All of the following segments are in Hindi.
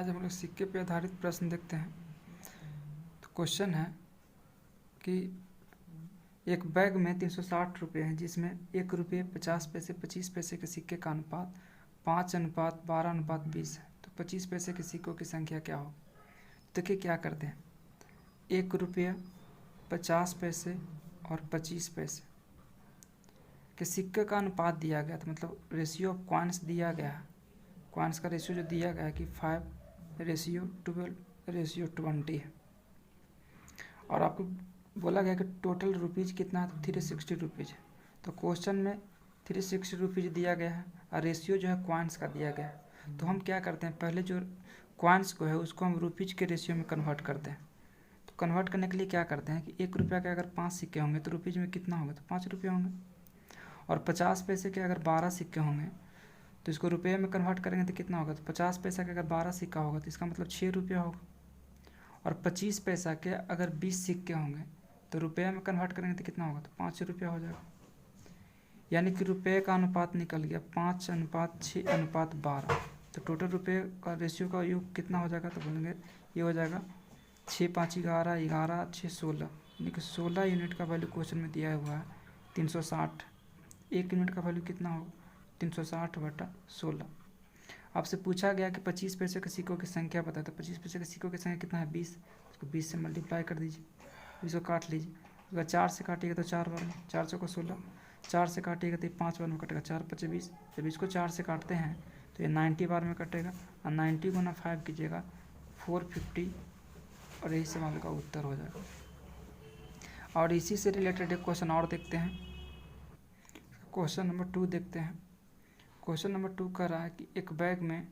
आज हम लोग सिक्के पे आधारित प्रश्न देखते हैं। तो क्वेश्चन है कि एक बैग में 360 रुपये हैं, जिसमें 1 रुपये 50 पैसे 25 पैसे के सिक्के का अनुपात 5:12:20 है। तो 25 पैसे के सिक्कों की संख्या क्या हो? देखिए क्या करते हैं, 1 रुपया 50 पैसे और 25 पैसे के सिक्के का अनुपात दिया गया, तो मतलब रेशियो ऑफ क्वांट्स दिया गया है। क्वांट्स का रेशियो जो दिया गया है कि 5:12:20 है। और आपको बोला गया कि टोटल रुपीज़ कितना है, तो 360 रुपीज़ है। तो क्वेश्चन में 360 रुपीज़ दिया गया है और रेशियो जो है क्वांट्स का दिया गया है। तो हम क्या करते हैं, पहले जो क्वांट्स को है उसको हम रुपीज़ के रेशियो में कन्वर्ट करते हैं। तो कन्वर्ट करने के लिए क्या करते हैं कि 1 रुपया के अगर 5 सिक्के होंगे तो रुपीज़ में कितना होगा, तो 5 रुपये होंगे। और 50 पैसे के अगर 12 सिक्के होंगे तो इसको रुपये में कन्वर्ट करेंगे तो कितना होगा, तो 50 पैसा के अगर 12 सिक्का होगा तो इसका मतलब 6 रुपया होगा। और 25 पैसा के अगर 20 सिक्के होंगे तो रुपये में कन्वर्ट करेंगे तो कितना होगा, तो 5 रुपया हो जाएगा। यानी कि रुपये का अनुपात निकल गया 5:6:12। तो टोटल रुपये का रेशियो का योग कितना हो जाएगा, तो बोलेंगे ये हो जाएगा 6×5=11, 11 6 16, यानी कि 16 यूनिट का वैल्यू क्वेश्चन में दिया हुआ है 360। 1 यूनिट का वैल्यू कितना होगा, 360/16। आपसे पूछा गया कि 25 पैसे के सिक्कों की संख्या बताए, तो 25 पैसे के सिक्कों की संख्या कितना है, 20। उसको 20 से मल्टीप्लाई कर दीजिए, इसको काट लीजिए। अगर 4 से काटिएगा तो 4 बार में, 4 को 16, 4 से काटिएगा तो 5 बार में कटेगा, 4×5 = 20। जब इसको 4 से काटते हैं तो ये 90 बार में कटेगा, और 90 × 5 कीजिएगा 450, और यही सवाल का उत्तर हो जाएगा। और इसी से रिलेटेड एक क्वेश्चन और देखते हैं, क्वेश्चन नंबर 2 देखते हैं। क्वेश्चन नंबर 2 कह रहा है कि एक बैग में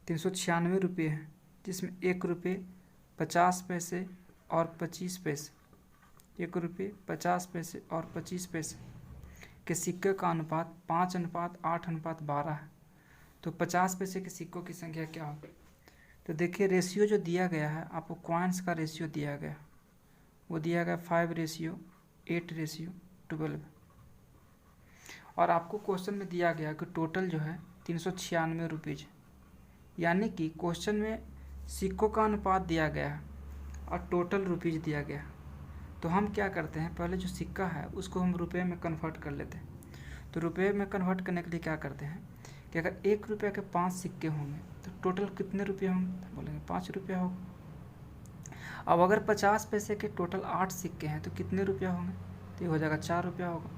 396 रुपये हैं, जिसमें 1 रुपये 50 पैसे और 25 पैसे, 1 रुपये 50 पैसे और 25 पैसे के सिक्के का अनुपात 5:8:12 है। तो 50 पैसे के सिक्कों की संख्या क्या होगी? तो देखिए रेशियो जो दिया गया है, आपको क्वांट्स का रेशियो दिया गया, वो दिया गया 5:8:12। और आपको क्वेश्चन में दिया गया कि टोटल जो है 396 रुपीज़, यानी कि क्वेश्चन में सिक्कों का अनुपात दिया गया है और टोटल रुपीज़ दिया गया है। तो हम क्या करते हैं, पहले जो सिक्का है उसको हम रुपये में कन्वर्ट कर लेते हैं। तो रुपये में कन्वर्ट करने के लिए क्या करते हैं कि अगर 1 रुपये के 5 सिक्के होंगे तो टोटल कितने रुपये होंगे, तो बोलेंगे 5 रुपया होगा। अब अगर 50 पैसे के टोटल 8 सिक्के हैं तो कितने रुपया होंगे, तो ये हो जाएगा 4 रुपया होगा।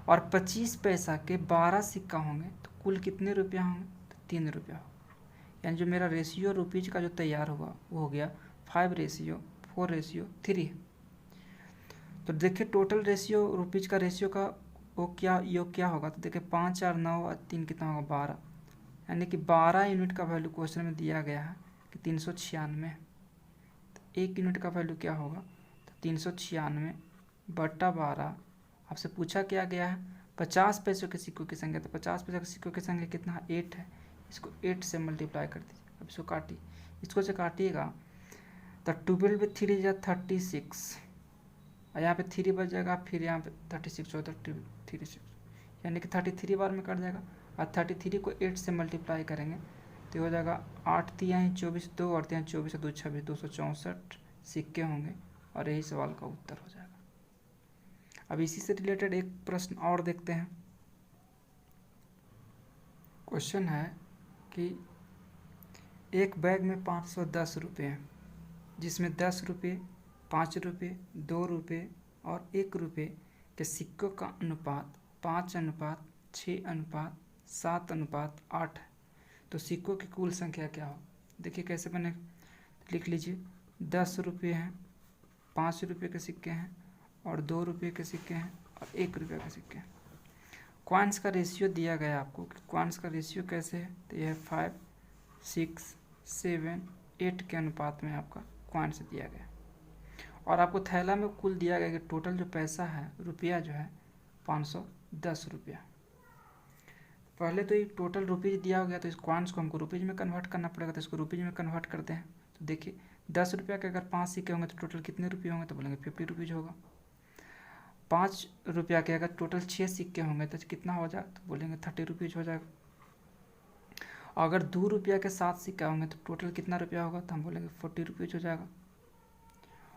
और 25 पैसा के 12 सिक्का होंगे तो कुल कितने रुपया होंगे, तो 3 रुपया होगा। यानी जो मेरा रेशियो रुपीज़ का जो तैयार हुआ वो हो गया 5:4:3। तो देखिए टोटल रेशियो रुपीज़ का रेशियो का वो क्या योग क्या होगा, तो देखिए 5 4 9 और 3 कितना होगा, 12। यानी कि 12 यूनिट का वैल्यू क्वेश्चन में दिया गया है कि 396। तो 1 यूनिट का वैल्यू क्या होगा, तो 396/12। आपसे पूछा क्या गया है 50 पैसों के सिक्कों की संख्या, तो 50 पैसों के सिक्कों की संख्या कितना है, 8 है। इसको 8 से मल्टीप्लाई कर दीजिए। अब इसको काटिए, इसको से काटिएगा तो 12 में 3 = 36, और यहाँ पे 3 बच जाएगा, फिर यहाँ पे 36 होता है 36, यानी कि 33 बार में कट जाएगा। और 33 को 8 से मल्टीप्लाई करेंगे तो हो जाएगा 8 × 24, 2 और 3 24 और 2 26, 264 सिक्के होंगे, और यही सवाल का उत्तर हो जाएगा। अब इसी से रिलेटेड एक प्रश्न और देखते हैं। क्वेश्चन है कि एक बैग में 510 रुपये हैं, जिसमें 10 रुपये 5 रुपये 2 रुपये और 1 रुपये के सिक्कों का अनुपात 5:6:7:8 है। तो सिक्कों की कुल संख्या क्या हो? देखिए कैसे बने, लिख लीजिए। 10 रुपये हैं, 5 रुपये के सिक्के हैं और 2 रुपये के सिक्के हैं और 1 रुपये के सिक्के हैं। क्वांट्स का रेशियो दिया गया आपको कि क्वांट्स का रेशियो कैसे है, तो यह है 5 6 7 8 के अनुपात में आपका क्वांट्स दिया गया। और आपको थैला में कुल दिया गया कि टोटल जो पैसा है रुपया जो है 510 रुपया। पहले तो ये टोटल रुपीज़ दिया हो गया, तो इस क्वांट्स को हमको रुपीज़ में कन्वर्ट करना पड़ेगा, तो इसको रुपीज़ में कन्वर्ट करते हैं। तो देखिए 10 रुपया के अगर 5 सिक्के होंगे तो टोटल कितने रुपये होंगे, तो बोलेंगे 50 रुपीज़ होगा। 5 रुपया के अगर टोटल 6 सिक्के होंगे तो कितना हो जाएगा, तो बोलेंगे 30 रुपीज़ हो जाएगा। अगर 2 रुपया के 7 सिक्का होंगे तो टोटल कितना रुपया होगा, तो हम बोलेंगे 40 रुपीज़ हो जाएगा।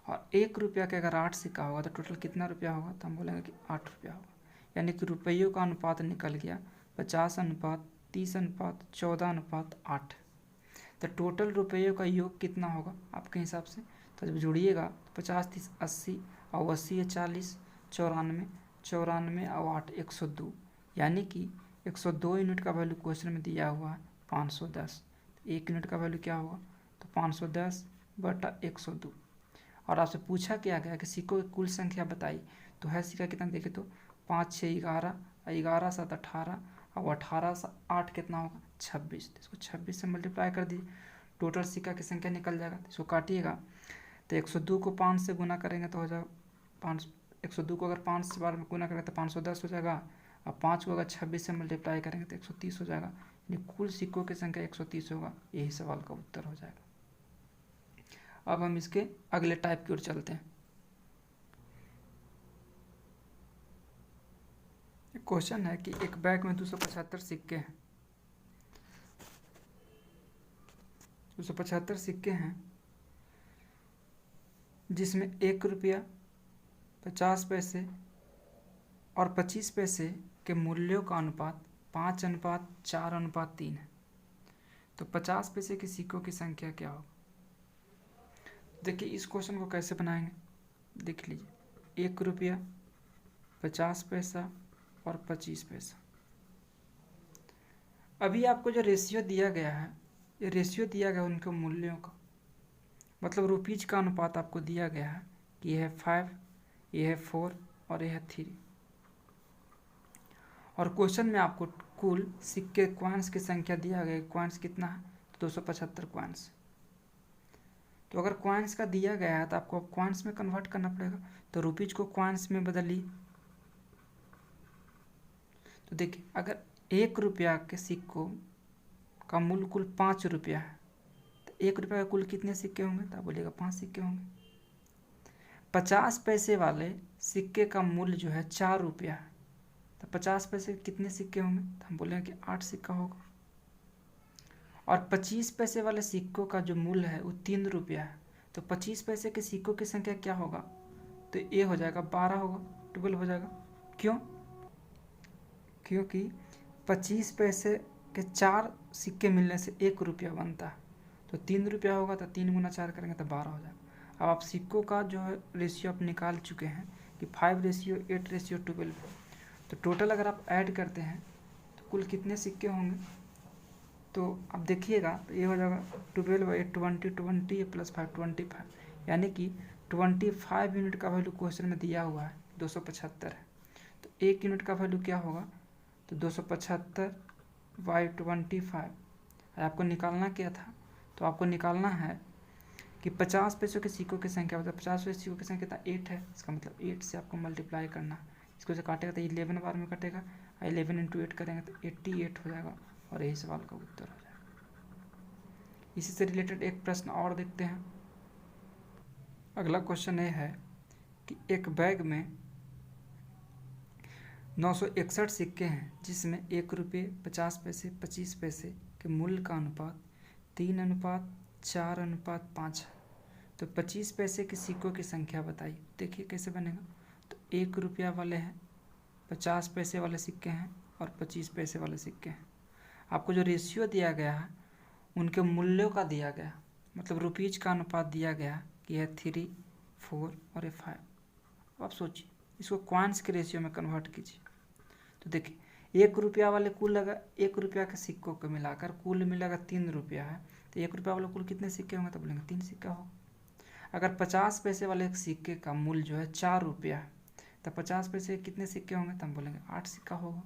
और 1 रुपया के अगर 8 सिक्का होगा तो टोटल कितना रुपया होगा, तो हम बोलेंगे कि 8 रुपया होगा। यानी कि रुपयों का अनुपात निकल गया 50:30:14:8। तो टोटल रुपयों का योग कितना होगा आपके हिसाब से, तो जब जोड़िएगा तो 50 30 80 और 80 है 40, 94 94 और 8 102, यानी कि 102 यूनिट का वैल्यू क्वेश्चन में दिया हुआ है 510। तो 1 यूनिट का वैल्यू क्या होगा, तो 510/102। और आपसे पूछा क्या गया कि सिक्कों की कुल संख्या बताई, तो है सिक्का कितना देखे तो 5 6 11, 11 7 18 और 18 से 8 कितना होगा 26। तो इसको 26 से मल्टीप्लाई कर दीजिए, टोटल सिक्का की संख्या निकल जाएगा। तो इसको काटिएगा तो 102 को 5 से गुना करेंगे तो हो जाएगा 5। 102 को अगर 5 से बार में गुना करेंगे तो 510 हो जाएगा, और 5 को अगर 26 से मल्टीप्लाई करेंगे तो 130 हो जाएगा। यानी कुल सिक्कों की संख्या 130 होगा। यही सवाल का उत्तर हो जाएगा। अब हम इसके अगले टाइप की ओर चलते हैं। क्वेश्चन है कि एक बैग में 275 सिक्के हैं। 275 सिक्के हैं जिसमें 1 रुपया 50 पैसे और 25 पैसे के मूल्यों का अनुपात 5:4:3 है। तो 50 पैसे के सिक्कों की संख्या क्या होगी। देखिए इस क्वेश्चन को कैसे बनाएंगे, देख लीजिए। 1 रुपया 50 पैसा और 25 पैसा। अभी आपको जो रेशियो दिया गया है, ये रेशियो दिया गया उनके मूल्यों का, मतलब रुपीज का अनुपात आपको दिया गया है कि यह है 5, यह है 4 और यह है 3। और क्वेश्चन में आपको कुल सिक्के क्वाइंस की संख्या दिया गया है। क्वाइंस कितना है, तो 275 क्वाइंस। तो अगर क्वाइंस का दिया गया है तो आपको क्वाइंस में कन्वर्ट करना पड़ेगा। तो रुपीज को क्वाइंस में बदलिए। तो देखिए अगर 1 रुपया के सिक्कों का मूल्य कुल 5 रुपया है तो 1 रुपया का कुल कितने सिक्के होंगे, तो आप बोलिएगा 5 सिक्के होंगे। 50 पैसे वाले सिक्के का मूल्य जो है 4 रुपया है, तो 50 पैसे के कितने सिक्के होंगे, तो हम बोलेंगे कि 8 सिक्का होगा। और 25 पैसे वाले सिक्कों का जो मूल्य है वो 3 रुपया है, तो 25 पैसे के सिक्कों की संख्या क्या होगा, तो ये हो जाएगा 12 होगा, 12 हो जाएगा। क्यों, क्योंकि 25 पैसे के 4 सिक्के मिलने से 1 रुपया बनता है। तो 3 रुपया होगा तो 3 गुना 4 करेंगे तो 12 हो जाएगा। अब आप सिक्कों का जो है रेशियो आप निकाल चुके हैं कि 5:8:12। तो टोटल अगर आप ऐड करते हैं तो कुल कितने सिक्के होंगे, तो आप देखिएगा तो ये हो जाएगा 12/8 20 प्लस 5 25, यानी कि 25 यूनिट का वैल्यू क्वेश्चन में दिया हुआ है 275 है। तो 1 यूनिट का वैल्यू क्या होगा, तो 275/25। आपको निकालना क्या था, तो आपको निकालना है कि 50 पैसों के सिक्कों की संख्या, मतलब 50 पैसे सिक्कों की संख्या कितना 8 है। इसका मतलब 8 से आपको मल्टीप्लाई करना है। इसको से काटेगा तो 11 बार में कटेगा, 11 × 8 करेंगे तो 88 हो जाएगा। और यही सवाल का उत्तर हो जाएगा। इसी से रिलेटेड एक प्रश्न और देखते हैं। अगला क्वेश्चन ये है कि एक बैग में 961 सिक्के हैं जिसमें 1 रुपये 50 पैसे 25 पैसे के मूल्य का अनुपात 3:4:5 है। तो 25 पैसे के सिक्कों की संख्या बताइए। देखिए कैसे बनेगा। तो 1 रुपया वाले हैं, 50 पैसे वाले सिक्के हैं और 25 पैसे वाले सिक्के हैं। आपको जो रेशियो दिया गया है उनके मूल्यों का दिया गया, मतलब रुपीज का अनुपात दिया गया कि यह 3 4 और 5। आप सोचिए इसको क्वाइंस के रेशियो में कन्वर्ट कीजिए। तो देखिए 1 रुपया वाले कुल, अगर 1 रुपया के सिक्कों को मिलाकर कुल मिलेगा 3 रुपया है, तो 1 रुपया वाले कुल कितने सिक्के होंगे, तो बोलेंगे 3 सिक्का होगा। अगर 50 पैसे वाले एक सिक्के का मूल्य जो है 4 रुपया है, तो 50 पैसे कितने सिक्के होंगे, तो हम बोलेंगे 8 सिक्का होगा।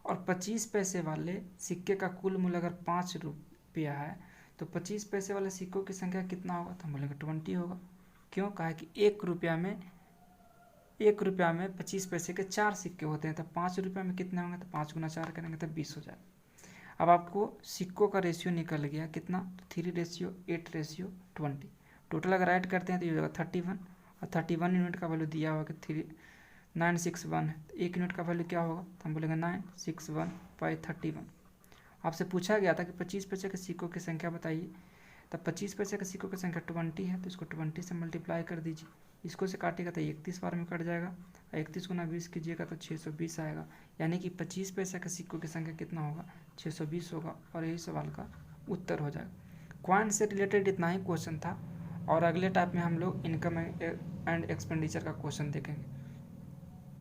और 25 पैसे वाले सिक्के का कुल मूल्य अगर 5 रुपया है, तो 25 पैसे वाले सिक्कों की संख्या कितना होगा, तो हम बोलेंगे 20 होगा। क्यों, कहा कि 1 रुपया में 25 पैसे के 4 सिक्के होते हैं, तो 5 रुपया में कितने होंगे, तो 5 गुना 4 करेंगे तो 20 हो जाएगा। अब आपको सिक्कों का रेशियो निकल गया कितना, तो 3:8:20। टोटल अगर ऐड करते हैं तो ये हो जाएगा 31, और 31 यूनिट का वैल्यू दिया हुआ कि 961 है। तो 1 यूनिट का वैल्यू क्या होगा, तो हम बोलेंगे 961/31। आपसे पूछा गया था कि 25 पैसे के सिक्कों की संख्या बताइए, तब 25 पैसे के सिक्कों की संख्या 20 है, तो इसको 20 से मल्टीप्लाई कर दीजिए। इसको से काटेगा तो 31 बार में कट जाएगा, 31 गुना 20 कीजिएगा तो 620 आएगा। यानी कि 25 पैसे के सिक्कों की संख्या कितना होगा, 620 होगा, और यही सवाल का उत्तर हो जाएगा। कॉइन से रिलेटेड इतना ही क्वेश्चन था, और अगले टाइप में हम लोग इनकम एंड एक्सपेंडिचर का क्वेश्चन देखेंगे।